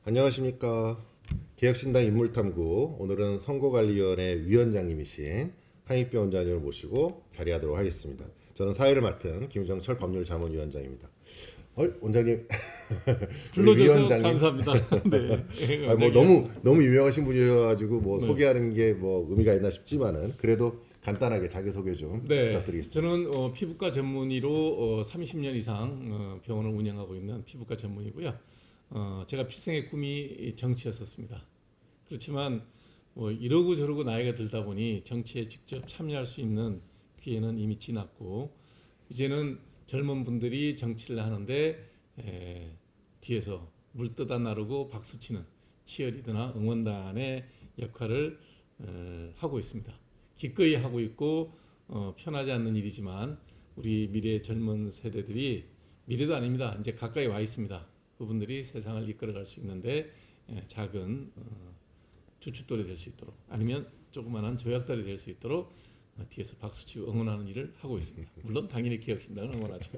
안녕하십니까. 개혁신당 인물탐구, 오늘은 선거관리위원회 위원장님이신 한익병 원장님을 모시고 자리하도록 하겠습니다. 저는 사회를 맡은 김정철 법률자문위원장입니다. 원장님 우리 불러줘서 위원장님. 감사합니다. 네. 뭐 너무 유명하신 분이어가지고 뭐 소개하는 게 뭐 의미가 있나 싶지만은 그래도 간단하게 자기소개 좀 부탁드리겠습니다. 저는 피부과 전문의로 30년 이상 병원을 운영하고 있는 피부과 전문이고요. 제가 필생의 꿈이 정치였었습니다. 그렇지만 이러고 저러고 나이가 들다 보니 정치에 직접 참여할 수 있는 기회는 이미 지났고 이제는 젊은 분들이 정치를 하는데 뒤에서 물 떠다 나르고 박수치는 치어리더나 응원단의 역할을 하고 있습니다. 기꺼이 하고 있고 편하지 않는 일이지만 우리 미래 젊은 세대들이 미래도 아닙니다. 이제 가까이 와 있습니다. 그분들이 세상을 이끌어갈 수 있는데 작은 주춧돌이 될 수 있도록 아니면 조그마한 조약돌이 될 수 있도록 뒤에서 박수치고 응원하는 일을 하고 있습니다. 물론 당연히 개혁신당을 응원하죠.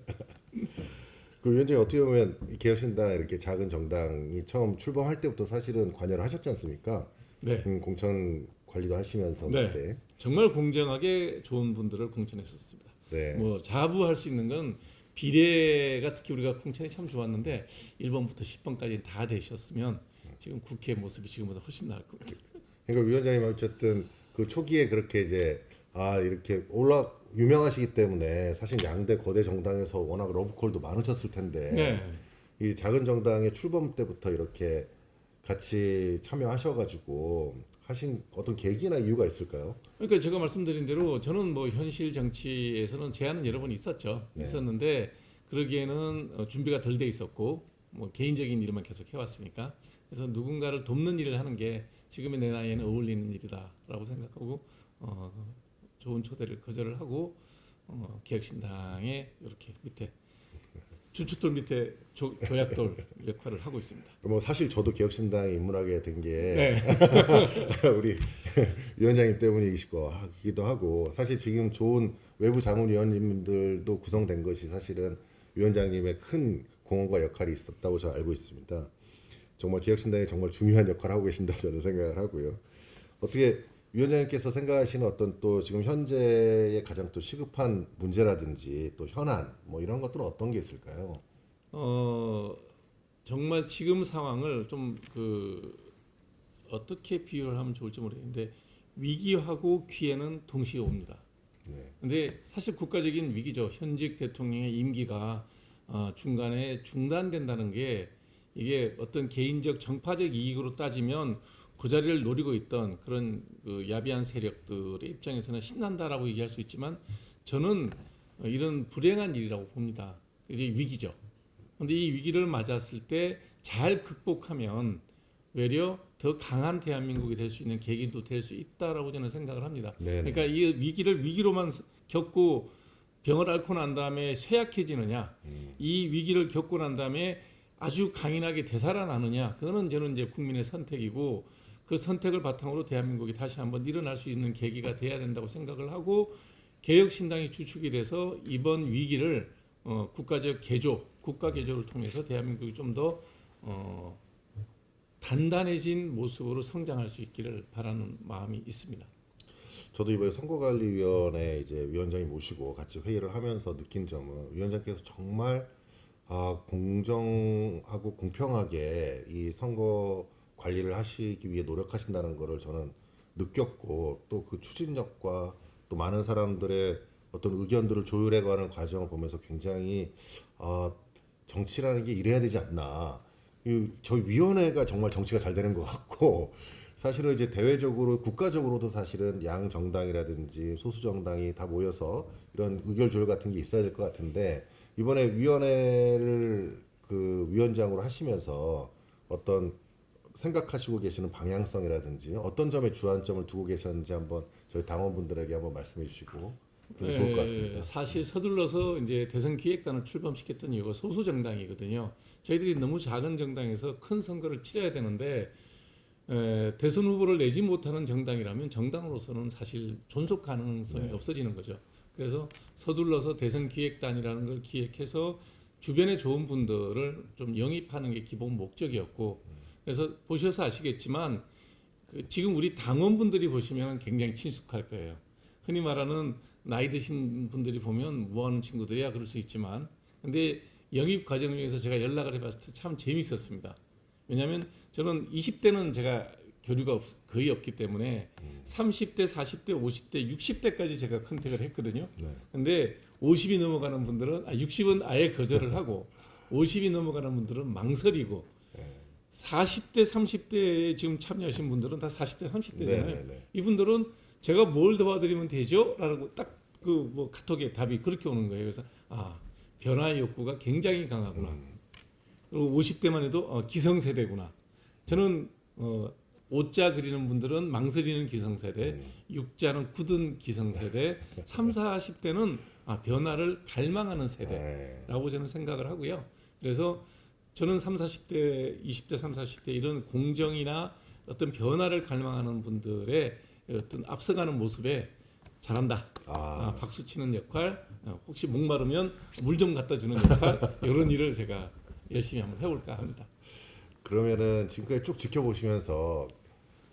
그 위원장님 어떻게 보면 이 개혁신당 이렇게 작은 정당이 처음 출범할 때부터 사실은 관여를 하셨지 않습니까? 네. 공천 관리도 하시면서 네. 그때. 정말 공정하게 좋은 분들을 공천했었습니다. 네. 자부할 수 있는 건 비례가 특히 우리가 공천이 참 좋았는데 1번부터 10번까지 다 되셨으면 지금 국회 모습이 지금보다 훨씬 나을 겁니다. 그러니까 위원장님 어쨌든 그 초기에 그렇게 이제 이렇게 유명하시기 때문에 사실 양대 거대 정당에서 워낙 러브콜도 많으셨을 텐데 네. 이 작은 정당의 출범 때부터 이렇게 같이 참여하셔가지고 하신 어떤 계기나 이유가 있을까요? 그러니까 제가 말씀드린 대로 저는 현실 정치에서는 제안은 여러 번 있었죠. 네. 있었는데 그러기에는 준비가 덜 돼 있었고 개인적인 일만 계속 해왔으니까 그래서 누군가를 돕는 일을 하는 게 지금의 내 나이에는 어울리는 일이다라고 생각하고 좋은 초대를 거절을 하고 개혁신당에 이렇게 밑에 주춧돌 밑에 조약돌 역할을 하고 있습니다. 뭐 사실 저도 개혁신당에 입문하게 된 게 네. 우리 위원장님 때문이기도 하고 사실 지금 좋은 외부 자문위원님들도 구성된 것이 사실은 위원장님의 큰 공헌과 역할이 있었다고 저 알고 있습니다. 정말 개혁신당이 정말 중요한 역할을 하고 계신다고 저는 생각을 하고요. 어떻게 위원장님께서 생각하시는 어떤 또 지금 현재의 가장 또 시급한 문제라든지 또 현안 뭐 이런 것들은 어떤 게 있을까요? 정말 지금 상황을 좀 어떻게 비유를 하면 좋을지 모르겠는데 위기하고 기회는 동시에 옵니다. 네. 근데 사실 국가적인 위기죠. 현직 대통령의 임기가 중간에 중단된다는 게 이게 어떤 개인적 정파적 이익으로 따지면 그 자리를 노리고 있던 그런 야비한 세력들의 입장에서는 신난다라고 얘기할 수 있지만 저는 이런 불행한 일이라고 봅니다. 이게 위기죠. 그런데 이 위기를 맞았을 때 잘 극복하면 외려 더 강한 대한민국이 될 수 있는 계기도 될 수 있다라고 저는 생각을 합니다. 네네. 그러니까 이 위기를 위기로만 겪고 병을 앓고 난 다음에 쇠약해지느냐, 이 위기를 겪고 난 다음에 아주 강인하게 되살아나느냐, 그거는 저는 이제 국민의 선택이고 그 선택을 바탕으로 대한민국이 다시 한번 일어날 수 있는 계기가 돼야 된다고 생각을 하고 개혁신당이 주축이 돼서 이번 위기를 국가적 개조, 국가 개조를 통해서 대한민국이 좀 더 단단해진 모습으로 성장할 수 있기를 바라는 마음이 있습니다. 저도 이번에 선거관리위원회 이제 위원장님 모시고 같이 회의를 하면서 느낀 점은 위원장께서 정말 공정하고 공평하게 이 선거 관리를 하시기 위해 노력하신다는 것을 저는 느꼈고 또 그 추진력과 또 많은 사람들의 어떤 의견들을 조율해가는 과정을 보면서 굉장히 정치라는 게 이래야 되지 않나. 저희 위원회가 정말 정치가 잘 되는 것 같고 사실은 이제 대외적으로 국가적으로도 사실은 양 정당이라든지 소수 정당이 다 모여서 이런 의견 조율 같은 게 있어야 될 것 같은데 이번에 위원회를 그 위원장으로 하시면서 어떤 생각하시고 계시는 방향성이라든지 어떤 점에 주안점을 두고 계셨는지 한번 저희 당원분들에게 한번 말씀해 주시고 그러면 좋을 것 같습니다. 사실 서둘러서 이제 대선 기획단을 출범시켰던 이유가 소수 정당이거든요. 저희들이 너무 작은 정당에서 큰 선거를 치러야 되는데 대선 후보를 내지 못하는 정당이라면 정당으로서는 사실 존속 가능성이 없어지는 거죠. 그래서 서둘러서 대선 기획단이라는 걸 기획해서 주변에 좋은 분들을 좀 영입하는 게 기본 목적이었고 그래서 보셔서 아시겠지만 지금 우리 당원분들이 보시면 굉장히 친숙할 거예요. 흔히 말하는 나이 드신 분들이 보면 뭐하는 친구들이야 그럴 수 있지만 근데 영입 과정 중에서 제가 연락을 해봤을 때 참 재밌었습니다. 왜냐하면 저는 20대는 제가 교류가 거의 없기 때문에 30대, 40대, 50대, 60대까지 제가 컨택을 했거든요. 네. 근데 50이 넘어가는 분들은 60은 아예 거절을 하고 50이 넘어가는 분들은 망설이고 40대, 30대에 지금 참여하신 분들은 다 40대, 30대잖아요. 네네네. 이분들은 제가 뭘 도와드리면 되죠? 라고 딱 그 뭐 카톡에 답이 그렇게 오는 거예요. 그래서 변화의 욕구가 굉장히 강하구나. 그리고 50대만 해도 기성세대구나. 저는 5자 그리는 분들은 망설이는 기성세대, 6자는 굳은 기성세대, 3, 40대는 변화를 갈망하는 세대라고 저는 생각을 하고요. 그래서 저는 3, 40대, 20대, 3, 40대 이런 공정이나 어떤 변화를 갈망하는 분들의 어떤 앞서가는 모습에 잘한다. 박수 치는 역할, 혹시 목마르면 물 좀 갖다 주는 역할, 이런 일을 제가 열심히 한번 해볼까 합니다. 그러면은 지금까지 쭉 지켜보시면서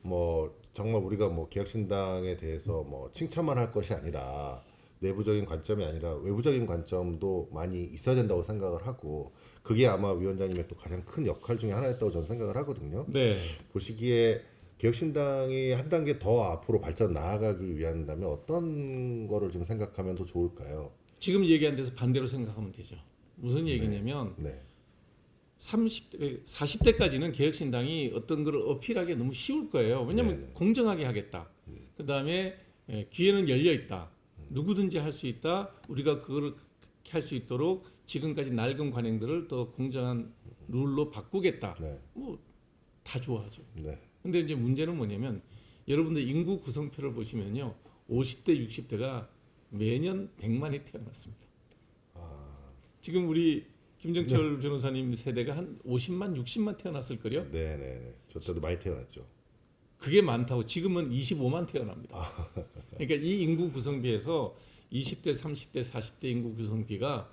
뭐 정말 우리가 뭐 개혁신당에 대해서 뭐 칭찬만 할 것이 아니라 내부적인 관점이 아니라 외부적인 관점도 많이 있어야 된다고 생각을 하고 그게 아마 위원장님의 또 가장 큰 역할 중에 하나였다고 저는 생각을 하거든요. 네. 보시기에 개혁신당이 한 단계 더 앞으로 발전 나아가기 위한다면 어떤 거를 좀 생각하면 더 좋을까요? 지금 얘기한 데서 반대로 생각하면 되죠. 무슨 얘기냐면 네. 30대, 40대까지는 개혁신당이 어떤 걸 어필하기 너무 쉬울 거예요. 왜냐하면 네네. 공정하게 하겠다. 그 다음에 기회는 열려 있다. 누구든지 할 수 있다. 우리가 그걸 할 수 있도록 지금까지 낡은 관행들을 더 공정한 룰로 바꾸겠다. 네. 뭐 다 좋아하죠. 네. 근데 이제 문제는 뭐냐면 여러분들 인구 구성표를 보시면요. 50대, 60대가 매년 100만이 태어났습니다. 지금 우리 김정철 변호사님 세대가 한 50만, 60만 태어났을 거요. 네네. 저 때도 많이 태어났죠. 그게 많다고 지금은 25만 태어납니다. 그러니까 이 인구 구성비에서 20대, 30대, 40대 인구 구성비가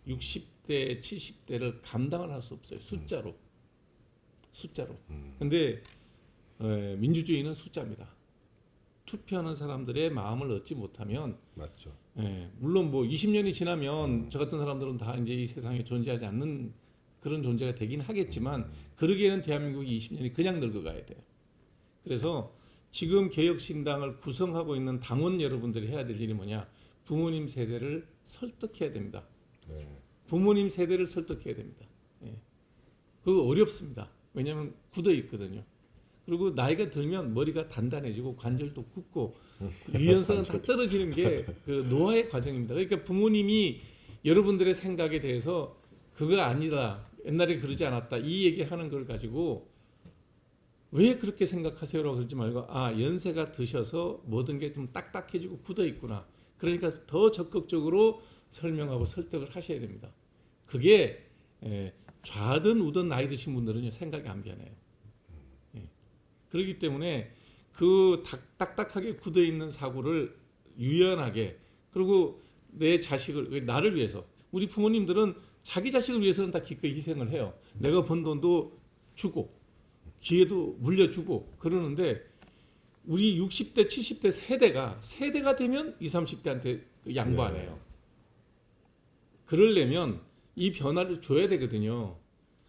60대, 70대를 감당을 할 수 없어요. 숫자로. 근데 민주주의는 숫자입니다. 투표하는 사람들의 마음을 얻지 못하면 맞죠. 물론 뭐 20년이 지나면 저 같은 사람들은 다 이제 이 세상에 존재하지 않는 그런 존재가 되긴 하겠지만 그러기에는 대한민국이 20년이 그냥 늙어가야 돼요. 그래서 지금 개혁신당을 구성하고 있는 당원 여러분들이 해야 될 일이 뭐냐? 부모님 세대를 설득해야 됩니다. 네. 부모님 세대를 설득해야 됩니다. 그거 어렵습니다. 왜냐하면 굳어 있거든요. 그리고 나이가 들면 머리가 단단해지고 관절도 굳고 유연성은 다 떨어지는 게 그 노화의 과정입니다. 그러니까 부모님이 여러분들의 생각에 대해서 그거 아니다. 옛날에 그러지 않았다. 이 얘기하는 걸 가지고 왜 그렇게 생각하세요라고 그러지 말고 연세가 드셔서 모든 게 좀 딱딱해지고 굳어 있구나. 그러니까 더 적극적으로 설명하고 설득을 하셔야 됩니다. 그게 좌든 우든 나이 드신 분들은요 생각이 안 변해요. 그렇기 때문에 그 딱딱하게 굳어 있는 사고를 유연하게 그리고 내 자식을 나를 위해서 우리 부모님들은 자기 자식을 위해서는 다 기꺼이 희생을 해요. 내가 번 돈도 주고 기회도 물려주고 그러는데 우리 60대 70대 세대가 되면 20, 30대한테 양보 안 해요. 그러려면 이 변화를 줘야 되거든요.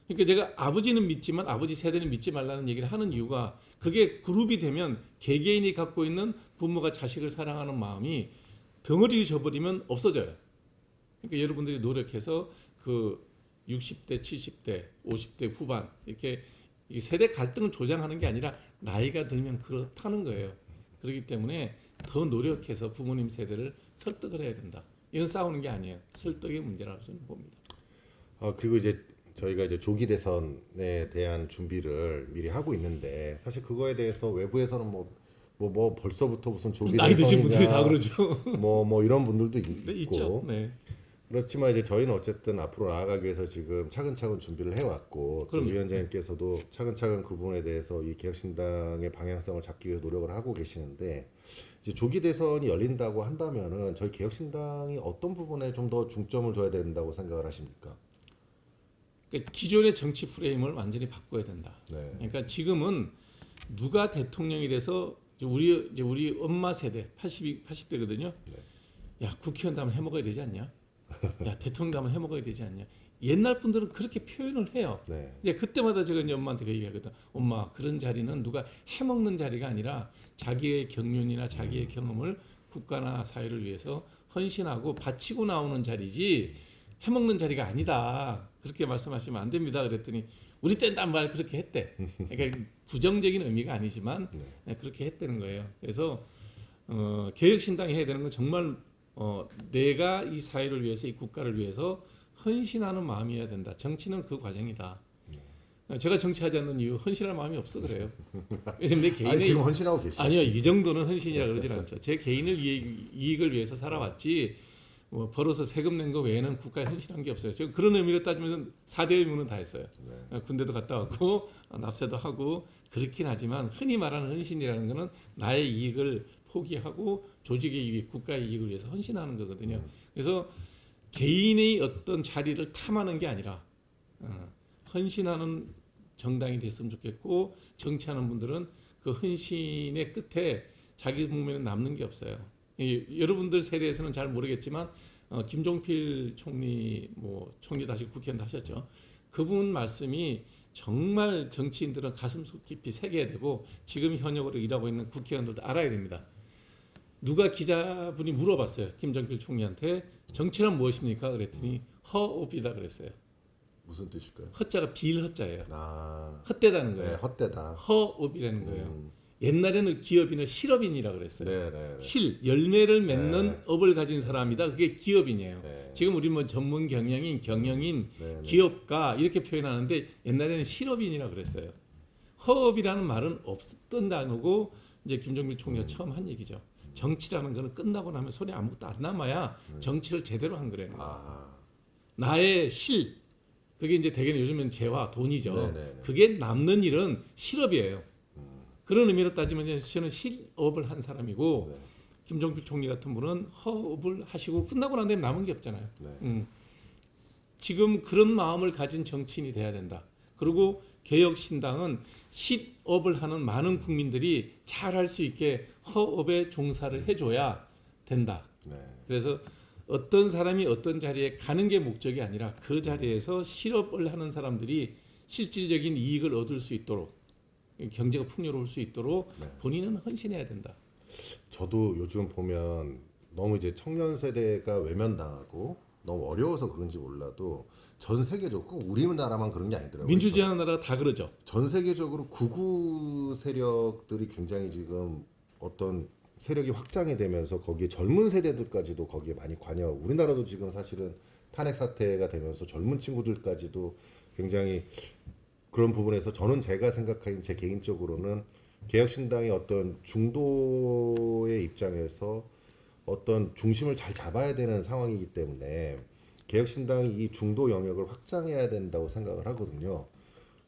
그러니까 내가 아버지는 믿지만 아버지 세대는 믿지 말라는 얘기를 하는 이유가 그게 그룹이 되면 개개인이 갖고 있는 부모가 자식을 사랑하는 마음이 덩어리 져버리면 없어져요. 그러니까 여러분들이 노력해서 그 60대, 70대, 50대 후반 이렇게 이 세대 갈등을 조장하는 게 아니라 나이가 들면 그렇다는 거예요. 그렇기 때문에 더 노력해서 부모님 세대를 설득을 해야 된다. 이건 싸우는 게 아니에요. 설득의 문제라고 저는 봅니다. 그리고 이제 저희가 이제 조기 대선에 대한 준비를 미리 하고 있는데 사실 그거에 대해서 외부에서는 뭐 벌써부터 무슨 조기 나이 드신 분들이 대선이냐 다 그러죠. 뭐 이런 분들도 있고 네, 있죠. 네. 그렇지만 이제 저희는 어쨌든 앞으로 나아가기 위해서 지금 차근차근 준비를 해왔고 또 그럼요. 위원장님께서도 차근차근 그 부분에 대해서 이 개혁신당의 방향성을 잡기 위해 노력을 하고 계시는데 이제 조기 대선이 열린다고 한다면은 저희 개혁신당이 어떤 부분에 좀 더 중점을 둬야 된다고 생각을 하십니까? 그러니까 기존의 정치 프레임을 완전히 바꿔야 된다. 네. 그러니까 지금은 누가 대통령이 돼서 이제 우리 엄마 세대 80대거든요. 네. 야 국회의원도 한번 해먹어야 되지 않냐? 야 대통령도 한번 해먹어야 되지 않냐? 옛날 분들은 그렇게 표현을 해요. 네. 이제 그때마다 제가 이제 엄마한테 그 얘기하거든. 엄마 그런 자리는 누가 해먹는 자리가 아니라 자기의 경륜이나 자기의 경험을 국가나 사회를 위해서 헌신하고 바치고 나오는 자리지 해먹는 자리가 아니다. 그렇게 말씀하시면 안 됩니다. 그랬더니 우리 때는 말 그렇게 했대. 그러니까 부정적인 의미가 아니지만 그렇게 했다는 거예요. 그래서 개혁신당이 해야 되는 건 정말 내가 이 사회를 위해서 이 국가를 위해서 헌신하는 마음이어야 된다. 정치는 그 과정이다. 제가 정치하지 않는 이유 헌신할 마음이 없어 그래요. 왜냐면 내 개인의 아니, 지금 헌신하고 계시죠? 아니요 이 정도는 헌신이라 그러진 않죠. 제 개인을 이익을 위해서 살아왔지 뭐 벌어서 세금 낸 거 외에는 국가에 헌신한 게 없어요. 제가 그런 의미로 따지면 4대 의무는 다 했어요. 군대도 갔다 왔고 납세도 하고 그렇긴 하지만 흔히 말하는 헌신이라는 거는 나의 이익을 포기하고 조직의 이익, 국가의 이익을 위해서 헌신하는 거거든요. 그래서 개인의 어떤 자리를 탐하는 게 아니라 헌신하는 정당이 됐으면 좋겠고 정치하는 분들은 그 헌신의 끝에 자기 목매는 남는 게 없어요. 여러분들 세대에서는 잘 모르겠지만 김종필 총리 총리 다시 국회의원도 하셨죠. 그분 말씀이 정말 정치인들은 가슴속 깊이 새겨야 되고 지금 현역으로 일하고 있는 국회의원들도 알아야 됩니다. 누가 기자분이 물어봤어요. 김종필 총리한테 정치란 무엇입니까? 그랬더니 허업이다 그랬어요. 무슨 뜻일까요? 허자가 빌허자예요. 아, 헛되다는 거예요. 네, 헛되다. 허업이라는 거예요. 옛날에는 기업인은 실업인이라 그랬어요. 네. 실 열매를 맺는 업을 가진 사람이다. 그게 기업인이에요. 네. 지금 우리 뭐 전문 경영인, 경영인, 네. 기업가 이렇게 표현하는데 옛날에는 실업인이라 그랬어요. 허업이라는 말은 없었던 단어고 이제 김종필 총리가 처음 한 얘기죠. 정치라는 거는 끝나고 나면 손에 아무것도 안 남아야 정치를 제대로 한 거라는 거예요. 아, 나의 실 그게 이제 대개는 요즘은 재화 돈이죠. 네네네. 그게 남는 일은 실업이에요. 그런 의미로 따지면 저는 실업을 한 사람이고 네. 김종필 총리 같은 분은 허업을 하시고 끝나고 난 다음에 남은 게 없잖아요. 네. 지금 그런 마음을 가진 정치인이 돼야 된다. 그리고 개혁신당은 실업을 하는 많은 국민들이 잘할 수 있게 허업에 종사를 해줘야 된다. 네. 그래서 어떤 사람이 어떤 자리에 가는 게 목적이 아니라 그 자리에서 실업을 하는 사람들이 실질적인 이익을 얻을 수 있도록 경제가 풍요로울 수 있도록 네. 본인은 헌신해야 된다. 저도 요즘 보면 너무 이제 청년 세대가 외면당하고 너무 어려워서 그런지 몰라도 전 세계적으로 꼭 우리나라만 그런 게 아니더라고요. 민주주의하는 나라가 다 그러죠. 전 세계적으로 극우 세력들이 굉장히 지금 어떤 세력이 확장이 되면서 거기에 젊은 세대들까지도 거기에 많이 관여하고 우리나라도 지금 사실은 탄핵 사태가 되면서 젊은 친구들까지도 굉장히 그런 부분에서 저는 제가 생각하는 제 개인적으로는 개혁신당의 어떤 중도의 입장에서 어떤 중심을 잘 잡아야 되는 상황이기 때문에 개혁신당이 이 중도 영역을 확장해야 된다고 생각을 하거든요.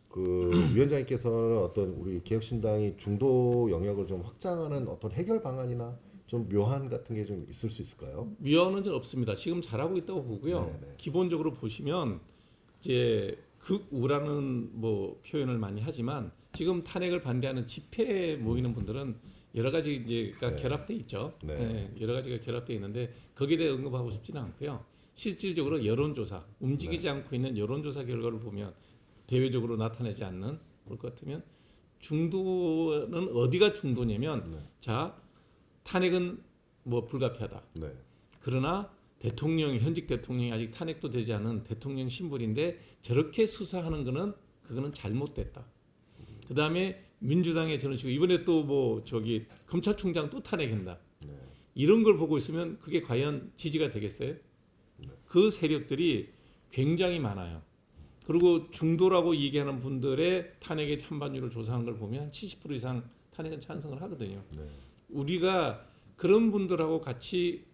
그 위원장님께서는 어떤 우리 개혁신당이 중도 영역을 좀 확장하는 어떤 해결 방안이나 좀 묘한 같은 게 좀 있을 수 있을까요? 위헌은 좀 없습니다. 지금 잘하고 있다고 보고요. 네네. 기본적으로 보시면 이제 극우라는 표현을 많이 하지만 지금 탄핵을 반대하는 집회에 모이는 분들은 여러 가지 이제가 네. 결합돼 있죠. 네. 네, 여러 가지가 결합돼 있는데 거기에 대해 언급하고 싶지는 않고요. 실질적으로 여론조사 움직이지 않고 있는 여론조사 결과를 보면 대외적으로 나타내지 않는 볼 것 같으면 중도는 어디가 중도냐면 네. 자 탄핵은 불가피하다. 네. 그러나 현직 대통령이 아직 탄핵도 되지 않은 대통령 신분인데 저렇게 수사하는 그거는 잘못됐다. 그 다음에 민주당의 저는 지금 이번에 또 검찰총장 또 탄핵한다. 네. 이런 걸 보고 있으면 그게 과연 지지가 되겠어요? 그 세력들이 굉장히 많아요. 그리고 중도라고 얘기하는 분들의 탄핵의 찬반율을 조사한 걸 보면 70% 이상 탄핵은 찬성을 하거든요. 네. 우리가 그런 분들하고 같이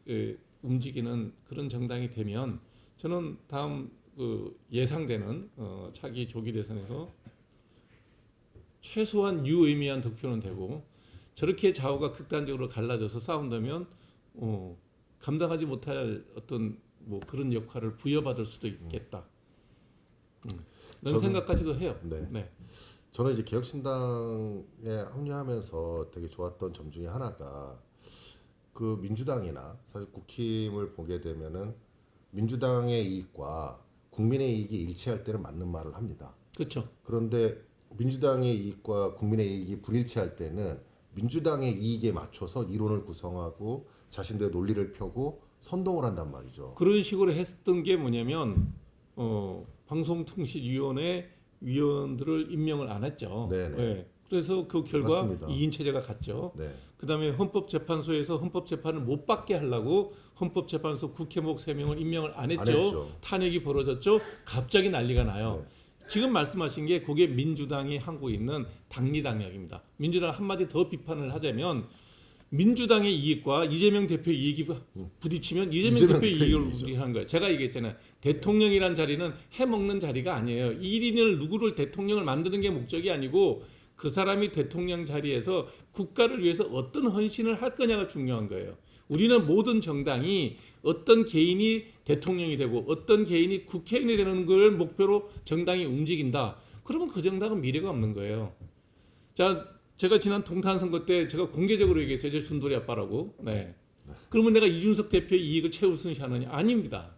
움직이는 그런 정당이 되면 저는 다음 예상되는 차기 조기 대선에서 최소한 유의미한 득표는 되고 저렇게 좌우가 극단적으로 갈라져서 싸운다면 감당하지 못할 어떤 그런 역할을 부여받을 수도 있겠다. 이런 생각까지도 해요. 네. 네. 저는 이제 개혁신당에 합류하면서 되게 좋았던 점 중에 하나가 그 민주당이나 사실 국힘을 보게 되면은 민주당의 이익과 국민의 이익이 일치할 때는 맞는 말을 합니다. 그렇죠. 그런데 민주당의 이익과 국민의 이익이 불일치할 때는 민주당의 이익에 맞춰서 이론을 구성하고 자신들의 논리를 펴고 선동을 한단 말이죠. 그런 식으로 했던 게 뭐냐면 방송통신위원회 위원들을 임명을 안 했죠. 네네. 네. 그래서 그 결과 맞습니다. 2인 체제가 갔죠. 네. 그다음에 헌법재판소에서 헌법재판을 못 받게 하려고 헌법재판소 국회목 3명을 임명을 안 했죠. 안 했죠. 탄핵이 벌어졌죠. 갑자기 난리가 나요. 네. 지금 말씀하신 게 그게 민주당이 하고 있는 당리당략입니다. 민주당 한마디 더 비판을 하자면 민주당의 이익과 이재명 대표의 이익이 부딪히면 이재명 대표의 이익을 우리하는 거예요. 제가 얘기했잖아요. 대통령이란 자리는 해먹는 자리가 아니에요. 1인을 누구를 대통령을 만드는 게 목적이 아니고 그 사람이 대통령 자리에서 국가를 위해서 어떤 헌신을 할 거냐가 중요한 거예요. 우리는 모든 정당이 어떤 개인이 대통령이 되고 어떤 개인이 국회의원이 되는 걸 목표로 정당이 움직인다. 그러면 그 정당은 미래가 없는 거예요. 자, 제가 지난 동탄 선거 때 제가 공개적으로 얘기했어요. 제 준돌이 아빠라고. 네. 그러면 내가 이준석 대표의 이익을 최우선시하느냐? 아닙니다.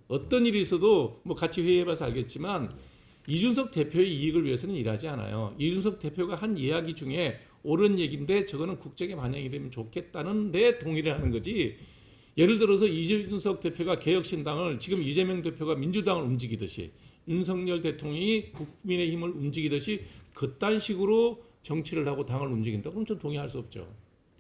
어떤 일이 있어도 뭐 같이 회의해봐서 알겠지만 이준석 대표의 이익을 위해서는 일하지 않아요. 이준석 대표가 한 이야기 중에 옳은 얘기인데 저거는 국정에 반영이 되면 좋겠다는 데 동의를 하는 거지. 예를 들어서 이준석 대표가 개혁신당을 지금 이재명 대표가 민주당을 움직이듯이 윤석열 대통령이 국민의힘을 움직이듯이 그딴 식으로 정치를 하고 당을 움직인다. 그럼 전 동의할 수 없죠.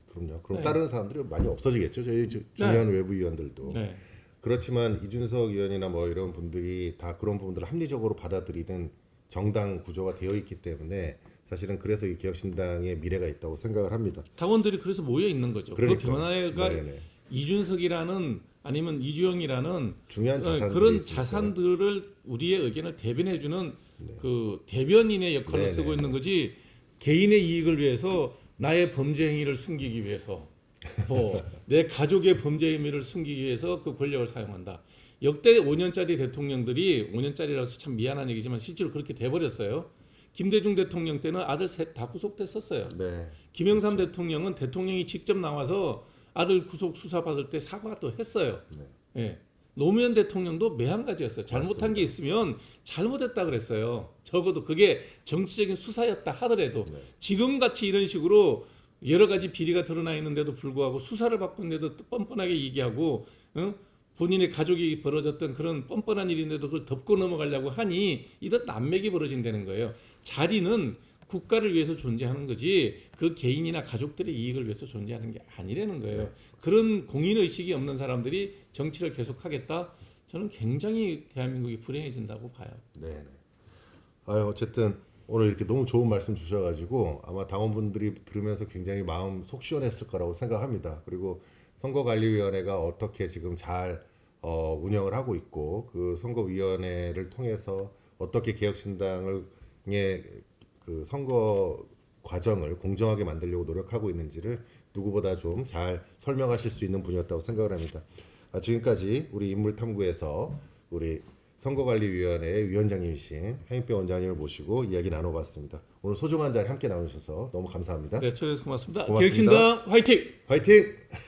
그럼요. 그럼 네. 다른 사람들이 많이 없어지겠죠. 저희 중요한 외부 위원들도. 네. 그렇지만 이준석 의원이나 뭐 이런 분들이 다 그런 부분들을 합리적으로 받아들이는 정당 구조가 되어 있기 때문에 사실은 그래서 이 개혁신당의 미래가 있다고 생각을 합니다. 당원들이 그래서 모여 있는 거죠. 그 그러니까요. 변화가 네네. 이준석이라는 아니면 이주영이라는 중요한 자산들이 그런 있으니까. 자산들을 우리의 의견을 대변해주는 그 대변인의 역할을 네네. 쓰고 있는 거지 개인의 이익을 위해서 나의 범죄 행위를 숨기기 위해서 내 가족의 범죄 행위를 숨기기 위해서 그 권력을 사용한다. 역대 5년짜리 대통령들이 5년짜리라서 참 미안한 얘기지만 실제로 그렇게 돼버렸어요. 김대중 대통령 때는 아들 셋 다 구속됐었어요. 네. 김영삼 대통령은 대통령이 직접 나와서 아들 구속 수사 받을 때 사과도 했어요. 네. 예. 노무현 대통령도 매한가지였어요. 잘못한 맞습니다. 게 있으면 잘못했다 그랬어요. 적어도 그게 정치적인 수사였다 하더라도 네. 지금같이 이런 식으로 여러 가지 비리가 드러나 있는데도 불구하고 수사를 받고 있는데도 뻔뻔하게 얘기하고 본인의 가족이 벌어졌던 그런 뻔뻔한 일인데도 그걸 덮고 넘어가려고 하니 이런 난맥이 벌어진다는 거예요. 자리는 국가를 위해서 존재하는 거지 그 개인이나 가족들의 이익을 위해서 존재하는 게 아니라는 거예요. 네. 그런 공인의식이 없는 사람들이 정치를 계속하겠다? 저는 굉장히 대한민국이 불행해진다고 봐요. 네. 아유, 어쨌든 오늘 이렇게 너무 좋은 말씀 주셔가지고 아마 당원분들이 들으면서 굉장히 마음 속 시원했을 거라고 생각합니다. 그리고 선거관리위원회가 어떻게 지금 잘 운영을 하고 있고 그 선거위원회를 통해서 어떻게 개혁신당의 그 선거 과정을 공정하게 만들려고 노력하고 있는지를 누구보다 좀 잘 설명하실 수 있는 분이었다고 생각을 합니다. 지금까지 우리 인물탐구에서 우리 선거관리위원회 위원장님이신 하인표 원장님을 모시고 이야기 나눠봤습니다. 오늘 소중한 자리 함께 나누셔서 너무 감사합니다. 네, 초대해서 고맙습니다. 고맙습니다. 개혁신당 화이팅! 화이팅!